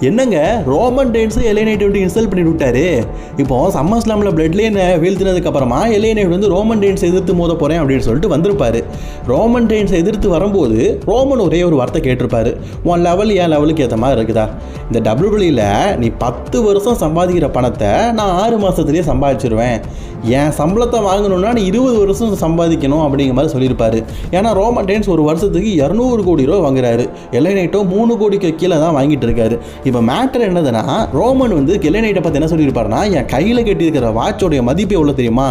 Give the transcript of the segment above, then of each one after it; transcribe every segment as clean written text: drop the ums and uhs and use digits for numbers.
என்னங்க Roman Reigns எல்ஏ night வந்து install பண்ணி விட்டாரு. இப்போ சம்மர் ஸ்லாமில் பிளட் லைன் வீழ்த்தினதுக்கு அப்புறமா எல்ஏ நைட் வந்து ரோமன் ரெயின்ஸ் எதிர்த்து மோத போகிறேன் அப்படின்னு சொல்லிட்டு வந்திருப்பாரு. ரோமன் ரெயின்ஸ் எதிர்த்து வரும்போது ரோமன் ஒரே ஒரு வார்த்தை கேட்டிருப்பாரு, உன் லெவல் என் லெவலுக்கு ஏற்ற மாதிரி இருக்குதா? இந்த டபிள்யூடபிள்யூல நீ 10 வருஷம் சம்பாதிக்கிற பணத்தை நான் 6 மாதத்துலேயே சம்பாதிச்சிருவேன், என் சம்பளத்தை வாங்கணும்னா நீ 20 வருஷம் சம்பாதிக்கணும் அப்படிங்கிற மாதிரி சொல்லியிருப்பாரு. ஏன்னா ரோமன் ரெயின்ஸ் ஒரு வருஷத்துக்கு 200 கோடி ரூபா வாங்குறாரு, எல்ஏ நைட்டோ 3 கோடிக்கு கீழே தான் வாங்கிட்டு இருக்காரு. இப்போ மேட்டர் என்னதுன்னா, ரோமன் வந்து எல்ஏ நைட்டை பற்றி என்ன சொல்லியிருப்பாருன்னா, என் கையில் கட்டியிருக்கிற வாட்சோடைய மதிப்பு எவ்வளோ தெரியுமா?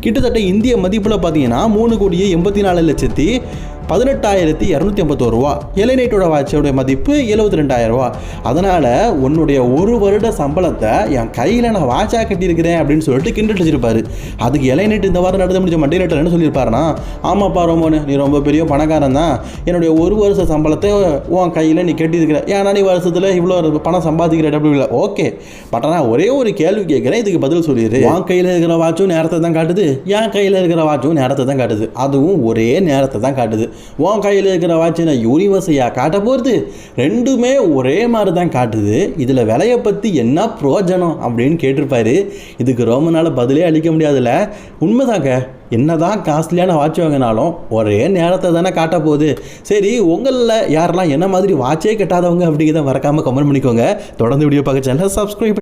கிட்டத்தட்ட இந்திய மதிப்பில் பார்த்தீங்கன்னா 3,84,18,251 ரூபா. எல்ஏ நைட்டோட வாட்சோடைய மதிப்பு 72,000 ரூபா. அதனால் உன்னுடைய ஒரு வருட சம்பளத்தை என் கையில் நான் வாட்சாக கட்டியிருக்கிறேன் அப்படின்னு சொல்லிட்டு கிண்டல் அடிச்சிருப்பாரு. அதுக்கு எல்ஏ நைட் இந்த வாரம் நடந்து முடிஞ்ச மண்டே நைட்டில் என்ன சொல்லியிருப்பாருன்னா, ஆமாப்பா ரோமன், நீ ரொம்ப பெரிய பணக்காரன் தான், என்னுடைய ஒரு வருஷ சம்பளத்தை உன் கையில் நீ கட்டியிருக்கிற, ஏன்னா நீ வருஷத்தில் இவ்வளோ பணம் சம்பாதிக்கிற டபிள்யூல ஓகே. பட் ஆனால் ஒரே ஒரு கேள்வி கேட்குறேன், இதுக்கு பதில் சொல்லிடு. உன் கையில் இருக்கிற வாட்சும் நேரத்தை தான் காட்டுது, என் கையில் இருக்கிற வாட்சும் நேரத்தை தான் காட்டுது, அதுவும் ஒரே நேரத்தை தான் காட்டுது. உன் கையில் இருக்கிற வாட்சினை யூனிவர்ஸையாக காட்ட போகிறது, ரெண்டுமே ஒரே மாதிரி தான் காட்டுது, இதில் விலையை பற்றி என்ன பிரயோஜனம் அப்படின்னு கேட்டிருப்பாரு. இதுக்கு ரோமனால் பதிலே அளிக்க முடியாதுல்ல. உண்மைதாங்க, என்னதான் காஸ்ட்லியான வாட்ச் வாங்கினாலும் ஒரே நேரத்தை தானே காட்ட போகுது. சரி, உங்களில் யாரெல்லாம் என்ன மாதிரி வாட்சே கட்டாதவங்க அப்படிங்கிறத மறக்காமல் கமெண்ட் பண்ணிக்கோங்க. தொடர்ந்து வீடியோ பார்க்க சேனலை சப்ஸ்கிரைப்